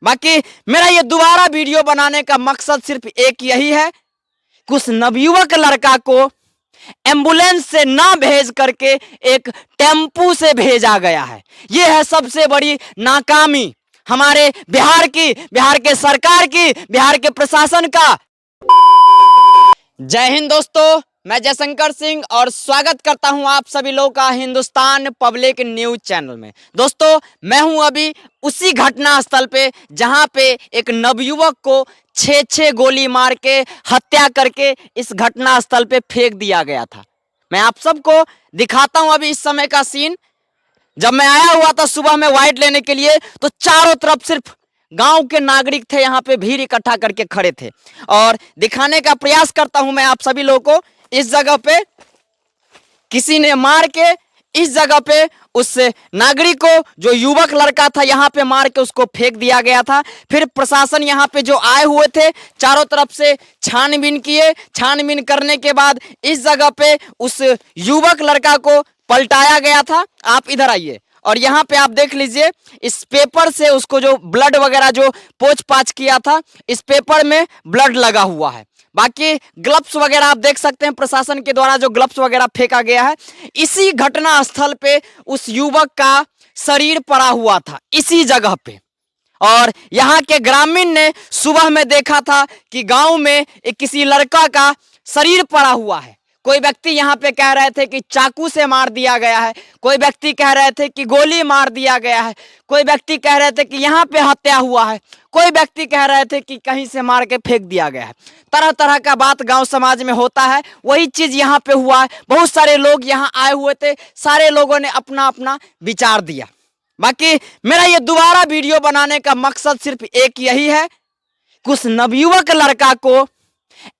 बाकी मेरा ये दोबारा वीडियो बनाने का मकसद सिर्फ एक यही है कि उस नवयुवक लड़का को एम्बुलेंस से ना भेज करके एक टेम्पू से भेजा गया है। ये है सबसे बड़ी नाकामी हमारे बिहार के सरकार की, बिहार के प्रशासन का। जय हिंद दोस्तों, मैं जयशंकर सिंह और स्वागत करता हूं आप सभी लोगों का हिंदुस्तान पब्लिक न्यूज चैनल में। दोस्तों, मैं हूं अभी उसी घटना स्थल पे जहां पे एक नवयुवक को 6 गोली मार के हत्या करके इस घटना स्थल पे फेंक दिया गया था। मैं आप सबको दिखाता हूं अभी इस समय का सीन। जब मैं आया हुआ था सुबह में वाइट लेने के लिए, तो चारों तरफ सिर्फ गांव के नागरिक थे, यहाँ पे भीड़ इकट्ठा करके खड़े थे। और दिखाने का प्रयास करता हूं मैं आप सभी लोगों को, इस जगह पे किसी ने मार के इस जगह पे उस नागरिक को, जो युवक लड़का था, यहाँ पे मार के उसको फेंक दिया गया था। फिर प्रशासन यहाँ पे जो आए हुए थे चारों तरफ से छानबीन किए। छानबीन करने के बाद इस जगह पे उस युवक लड़का को पलटाया गया था। आप इधर आइए और यहाँ पे आप देख लीजिए, इस पेपर से उसको जो ब्लड वगैरह जो पोंछ पाछ किया था, इस पेपर में ब्लड लगा हुआ है। बाकी ग्लव्स वगैरह आप देख सकते हैं, प्रशासन के द्वारा जो ग्लव्स वगैरह फेंका गया है। इसी घटना स्थल पे उस युवक का शरीर पड़ा हुआ था, इसी जगह पे। और यहाँ के ग्रामीण ने सुबह में देखा था कि गांव में एक किसी लड़का का शरीर पड़ा हुआ है। कोई व्यक्ति यहाँ पे कह रहे थे कि चाकू से मार दिया गया है, कोई व्यक्ति कह रहे थे कि गोली मार दिया गया है, कोई व्यक्ति कह रहे थे कि यहाँ पे हत्या हुआ है, कोई व्यक्ति कह रहे थे कि कहीं से मार के फेंक दिया गया है। तरह तरह का बात गांव समाज में होता है, वही चीज यहाँ पे हुआ है। बहुत सारे लोग यहाँ आए हुए थे, सारे लोगों ने अपना अपना विचार दिया। बाकी मेरा ये दोबारा वीडियो बनाने का मकसद सिर्फ एक यही है कि उस नवयुवक लड़का को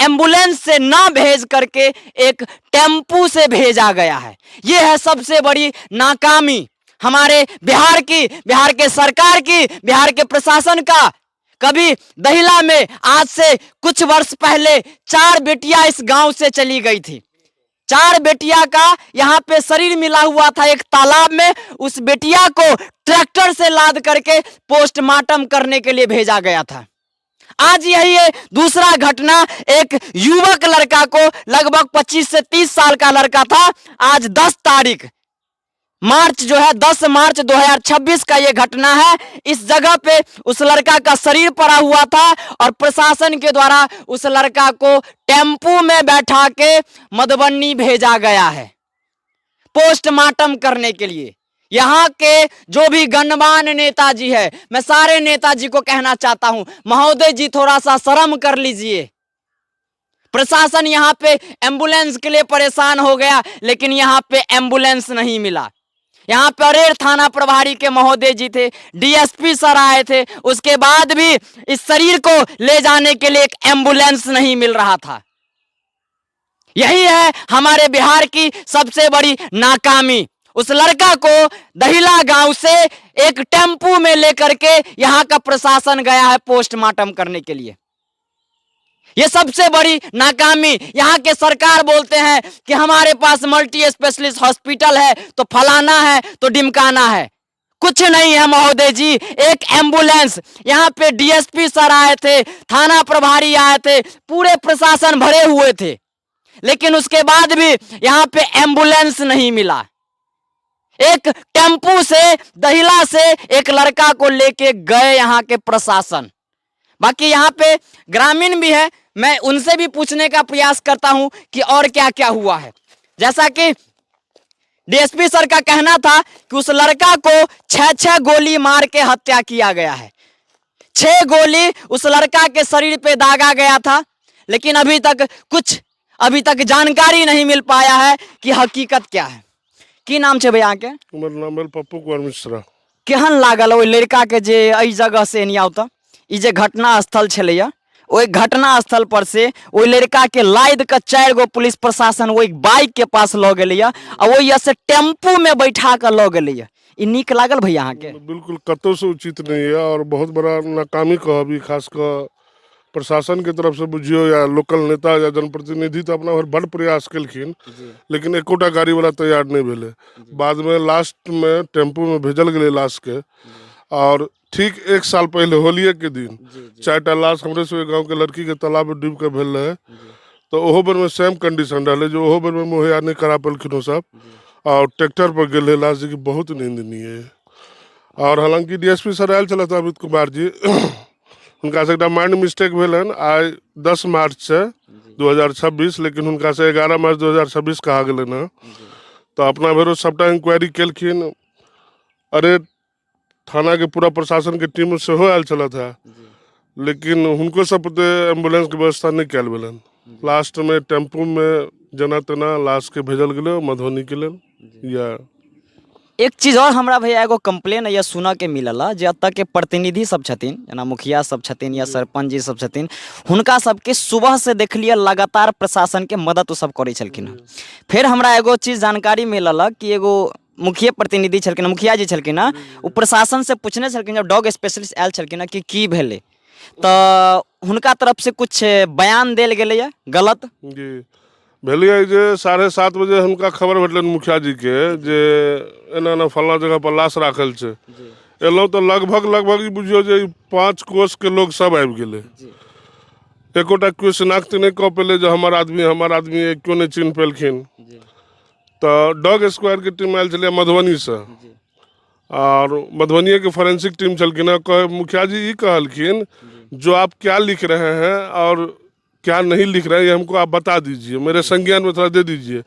एम्बुलेंस से ना भेज करके एक टेम्पू से भेजा गया है। यह है सबसे बड़ी नाकामी हमारे बिहार के सरकार की, बिहार के प्रशासन का। कभी दहिला में आज से कुछ वर्ष पहले 4 बेटियां इस गांव से चली गई थी। 4 बेटिया का यहाँ पे शरीर मिला हुआ था एक तालाब में। उस बेटिया को ट्रैक्टर से लाद करके पोस्टमार्टम करने के लिए भेजा गया था। आज यही है दूसरा घटना। एक युवक लड़का को, लगभग 25 से 30 साल का लड़का था, आज 10 तारीख मार्च जो है 10 मार्च 2026 का ये घटना है। इस जगह पे उस लड़का का शरीर पड़ा हुआ था और प्रशासन के द्वारा उस लड़का को टेम्पू में बैठा के मधुबनी भेजा गया है पोस्टमार्टम करने के लिए। यहाँ के जो भी गणमान्य नेताजी है, मैं सारे नेताजी को कहना चाहता हूं, महोदय जी थोड़ा सा शर्म कर लीजिए। प्रशासन यहाँ पे एम्बुलेंस के लिए परेशान हो गया, लेकिन यहाँ पे एम्बुलेंस नहीं मिला। यहाँ पे अरेर थाना प्रभारी के महोदय जी थे, डीएसपी सर आए थे, उसके बाद भी इस शरीर को ले जाने के लिए एक एम्बुलेंस नहीं मिल रहा था। यही है हमारे बिहार की सबसे बड़ी नाकामी। उस लड़का को दहिला गांव से एक टेम्पू में लेकर के यहाँ का प्रशासन गया है पोस्टमार्टम करने के लिए। ये सबसे बड़ी नाकामी। यहाँ के सरकार बोलते हैं कि हमारे पास मल्टी स्पेशलिस्ट हॉस्पिटल है, तो फलाना है, तो डिमकाना है। कुछ नहीं है महोदय जी। एक एम्बुलेंस, यहाँ पे डीएसपी सर आए थे, थाना प्रभारी आए थे, पूरे प्रशासन भरे हुए थे, लेकिन उसके बाद भी यहाँ पे एम्बुलेंस नहीं मिला। एक टेम्पू से दहिला से एक लड़का को लेके गए यहाँ के प्रशासन। बाकी यहाँ पे ग्रामीण भी है, मैं उनसे भी पूछने का प्रयास करता हूं कि और क्या क्या हुआ है। जैसा कि डीएसपी सर का कहना था कि उस लड़का को 6 गोली मार के हत्या किया गया है। 6 गोली उस लड़का के शरीर पे दागा गया था, लेकिन अभी तक जानकारी नहीं मिल पाया है कि हकीकत क्या है। की नाम छे भैया के? हमर नाम है पप्पू कुमार मिश्रा। केहन लागल ओइ लड़का के जे एहि जगह से नहीं आवता, ई जे घटना स्थल छलैया, ओइ घटना स्थल पर से ओइ लड़का के लाद के 4 गो पुलिस प्रशासन ओइ बाइक के पास ल गेलैया आ ओइ से टेम्पू में बैठा के ल गेलैया। ई नीक लागल भैया अहाँ के? बिल्कुल कतौ से उचित नहीं है और बहुत बड़ा नाकामी कहबी। खास कर प्रशासन के तरफ से बुझियो या लोकल नेता या जनप्रतिनिधि तो अपना भर बड़ प्रयास केलखिन, लेकिन एकोटा गाड़ी वाला तैयार नहीं भेले। बाद में लास्ट में टेम्पू में भेजल गेले लाश के, और ठीक 1 साल पहले होलिये के दिन जी जी 4टा लाश हमरे से गांव के लड़की के तालाब में डूब के भेल रहे। जी तो ओहो बेर में सेम कंडीशन रहे, जो ओहो बेर में मुहैया नहीं करा पेलखिन सब, जी और ट्रैक्टर पर गेले लाश जी की बहुत निंदनीय है। और हालांकि डीएसपी सर आयल चलत अमित कुमार जी उनका से एकटा माइंड मिस्टेक भेल हन आज 10 मार्च से जी 2026, लेकिन उनका से 11 मार्च 2026 कहा गेलन हन। जी तो अपना भेरो सबटा इंक्वायरी केलखिन। अरे थाना के पूरा प्रशासन के टीम सेहो आयल चलत है, जी लेकिन हुनको सब पे एम्बुलेंस के व्यवस्था नहीं कयल गेलन। जी लास्ट में टेम्पू में जना तना लाश के भेजल गेलै मधुबनी के लेल। जी। या एक चीज और हमरा भैया एगो कंप्लेन या सुनऽ के मिलल जे एतऽ के प्रतिनिधि सब छथिन, जेना मुखिया सब छथिन या जी सरपंच जी सब छथिन, हुनका सबके सुबह से देखलिए लगातार प्रशासन के मदद सब करै छलखिन हँ। जी फिर हमरा एगो चीज जानकारी मिलल कि एगो मुखिया प्रतिनिधि छलखिन, मुखिया जी छलखिन हँ, जी ओ प्रशासन से पूछने छलखिन जब डॉग स्पेशलिस्ट आयल छलखिन हँ कि की भेलै, तऽ हुनका तरफ से कुछ बयान देल गेलैया गलत। जी भेलिए जे 7:30 बजे हुनका खबर भेटलन मुखिया जी के जे एना एना फल्ला जगह पर लाश राखल छै। जी एलहुँ तो लगभग लगभग ई बुझियो जे 5 कोस के लोग सब आबि गेले। जी एकोटा कोई शिनाख्त नहीं कऽ पेले जो हमार आदमी क्यों नहीं चिन्ह पेलखिन। जी तो डॉग स्क्वायर के टीम आयल छलै मधुबनी से, जी और मधुबनी के फोरेंसिक टीम चलकिन हँ। मुखिया जी कहलखिन जी जो आप क्या लिख रहे हैं और क्या नहीं लिख रहे हैं ये हमको आप बता दीजिए, मेरे संज्ञान में थोड़ा दे दीजिए। जी।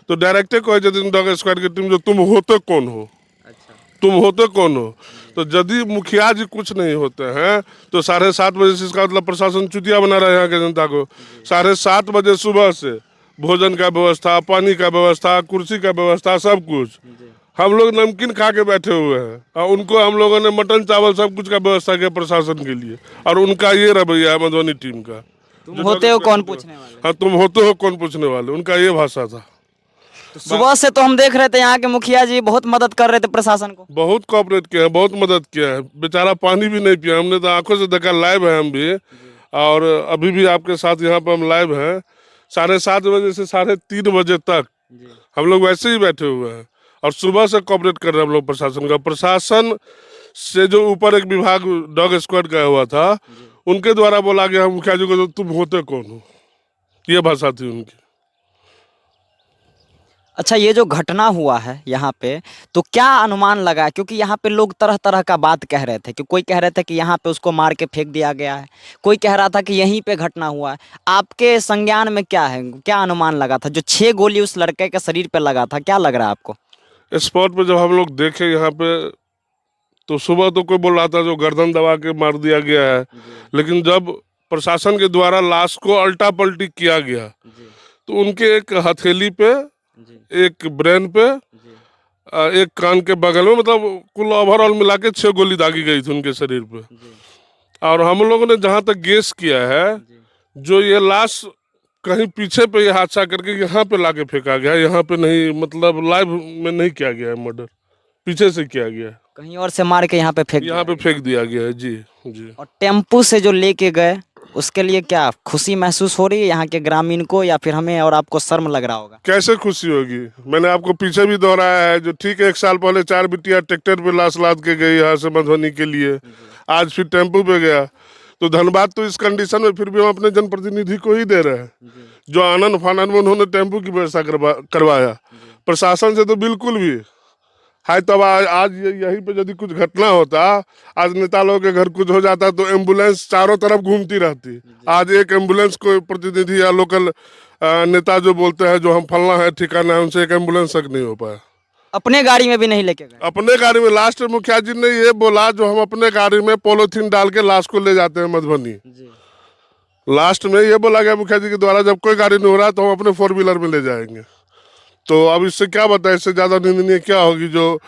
तो डायरेक्टर कहे छथिन डॉग स्क्वाड की टीम जो तुम होते कौन हो, अच्छा। तुम होते कौन हो। जी तो यदि मुखिया जी कुछ नहीं होते हैं तो 7:30 बजे से इसका मतलब प्रशासन चुतिया बना रहा है यहाँ के जनता को। जी 7:30 बजे सुबह से भोजन का व्यवस्था, पानी का व्यवस्था, कुर्सी का व्यवस्था, सब कुछ। जी हम लोग नमकीन खा के बैठे हुए हैं और उनको हम लोगों ने मटन चावल सब कुछ का व्यवस्था किया प्रशासन के लिए। और उनका ये रवैया है मधुबनी टीम का, तुम जो होते हो कौन पूछने वाले। हाँ तुम होते हो कौन पूछने वाले, उनका ये भाषा था। तो सुबह से तो हम देख रहे थे यहाँ के मुखिया जी बहुत मदद कर रहे थे प्रशासन को। बहुत कोऑपरेट किया है, बहुत मदद किया है। बेचारा पानी भी नहीं पिया, हमने तो आंखों से देखा, लाइव है हम भी। जी और अभी भी आपके साथ यहाँ पर हम लाइव हैं। 7:30 बजे से 3:30 बजे तक जी हम लोग वैसे ही बैठे हुए हैं और सुबह से कोऑपरेट कर रहे हैं हम लोग प्रशासन का। प्रशासन से जो ऊपर एक विभाग डॉग स्क्वाड गया हुआ था, जी। उनके द्वारा बोला गया मुखिया जी को तो तुम होते कौन हो, ये भाषा थी उनकी। अच्छा, ये जो घटना हुआ है यहाँ पे, तो क्या अनुमान लगा, क्योंकि यहाँ पे लोग तरह तरह का बात कह रहे थे कि कोई कह रहे थे कि यहाँ पे उसको मार के फेंक दिया गया है, कोई कह रहा था कि यहीं पे घटना हुआ है। आपके संज्ञान में क्या है, क्या अनुमान लगा था? जो 6 गोली उस लड़के के शरीर पे लगा था, क्या लग रहा है आपको? स्पॉट पे जब हम लोग देखे यहाँ पे, तो सुबह तो कोई बोल रहा था जो गर्दन दबा के मार दिया गया है, जी लेकिन जब प्रशासन के द्वारा लाश को अल्टा पल्टी किया गया जी तो उनके एक हथेली पे, जी एक ब्रेन पे, जी एक कान के बगल में, मतलब कुल ओवरऑल मिला के 6 गोली दागी गई थी उनके शरीर पे। जी और हम लोगों ने जहाँ तक गेस किया है, जी जो ये लाश कहीं पीछे पे ये हादसा करके यहाँ पे लाके फेंका गया, यहाँ पे नहीं, मतलब लाइव में नहीं किया गया है मर्डर, पीछे से किया गया है, कहीं और से मार के यहाँ पे फेंक यहाँ दिया पे फेंक दिया गया है। जी जी। और टेम्पू से जो लेके गए, उसके लिए क्या खुशी महसूस हो रही है यहाँ के ग्रामीण को, या फिर हमें और आपको शर्म लग रहा होगा? कैसे खुशी होगी, मैंने आपको पीछे भी दोहराया है, जो ठीक 1 साल पहले 4 बिटिया ट्रैक्टर पे लाश लाद के गई यहाँ से मधुबनी के लिए, आज फिर टेम्पू पे गया। तो धन्यवाद तो इस कंडीशन में फिर भी हम अपने जनप्रतिनिधि को ही दे रहे हैं, जो आनंद फानंद में उन्होंने टेम्पू की व्यवस्था करवाया। प्रशासन से तो बिल्कुल भी है। तब आज यहीं पे यदि कुछ घटना होता, आज नेता लोगों के घर कुछ हो जाता तो एम्बुलेंस चारों तरफ घूमती रहती। आज एक एम्बुलेंस को प्रतिनिधि या लोकल नेता जो बोलते हैं जो हम फलना है ठिकाना है, उनसे एक एम्बुलेंस तक नहीं हो पाया। अपने गाड़ी में भी नहीं लेके गए? अपने गाड़ी में, लास्ट में मुखिया जी ने ये बोला जो हम अपने गाड़ी में पॉलीथीन डाल के लाश को ले जाते हैं मधुबनी। जी लास्ट में ये बोला गया मुखिया जी के द्वारा, जब कोई गाड़ी नहीं हो रहा तो हम अपने 4 व्हीलर में ले जाएंगे। तो अब इससे क्या बताएं, इससे ज्यादा निंदनीय क्या होगी, जो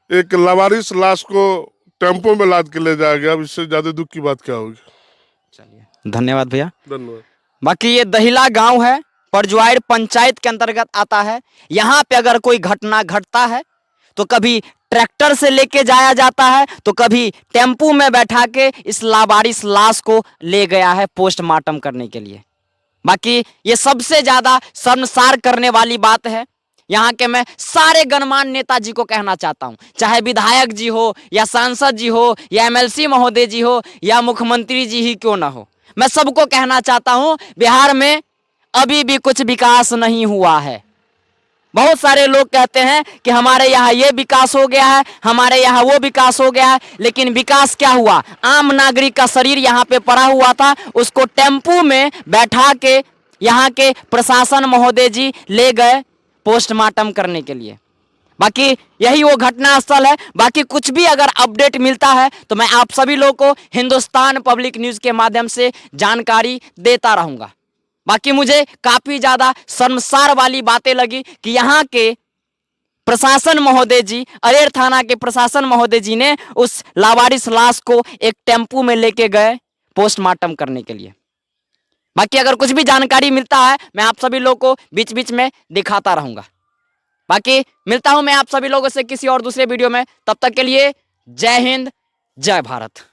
एक लावारिस लाश को टेम्पो में लाद के ले जाया गया। अब इससे ज्यादा दुख की बात क्या होगी। चलिए, धन्यवाद भैया। धन्यवाद। बाकी ये दहिला गांव है, परजवाइर पंचायत के अंतर्गत आता है। यहाँ पे अगर कोई घटना घटता है तो कभी ट्रैक्टर से लेके जाया जाता है, तो कभी टेम्पू में बैठा के इस लावारिस लाश को ले गया है पोस्टमार्टम करने के लिए। बाकी ये सबसे ज्यादा शर्मसार करने वाली बात है यहाँ के मैं सारे गणमान्य नेताजी को कहना चाहता हूँ, चाहे विधायक जी हो या सांसद जी हो या एमएलसी महोदय जी हो या मुख्यमंत्री जी ही क्यों ना हो, मैं सबको कहना चाहता हूँ बिहार में अभी भी कुछ विकास नहीं हुआ है। बहुत सारे लोग कहते हैं कि हमारे यहाँ ये विकास हो गया है, हमारे यहाँ वो विकास हो गया है, लेकिन विकास क्या हुआ? आम नागरिक का शरीर यहाँ पे पड़ा हुआ था, उसको टेम्पू में बैठा के यहाँ के प्रशासन महोदय जी ले गए पोस्टमार्टम करने के लिए। बाकी यही वो घटना स्थल है। बाकी कुछ भी अगर अपडेट मिलता है तो मैं आप सभी लोगों को हिंदुस्तान पब्लिक न्यूज़ के माध्यम से जानकारी देता रहूँगा। बाकी मुझे काफ़ी ज़्यादा शर्मसार वाली बातें लगी कि यहाँ के प्रशासन महोदय जी, अरेर थाना के प्रशासन महोदय जी ने उस लावारिस लाश को एक टेम्पू में लेके गए पोस्टमार्टम करने के लिए। बाकी अगर कुछ भी जानकारी मिलता है मैं आप सभी लोगों को बीच बीच में दिखाता रहूँगा। बाकी मिलता हूँ मैं आप सभी लोगों से किसी और दूसरे वीडियो में, तब तक के लिए जय हिंद, जय भारत।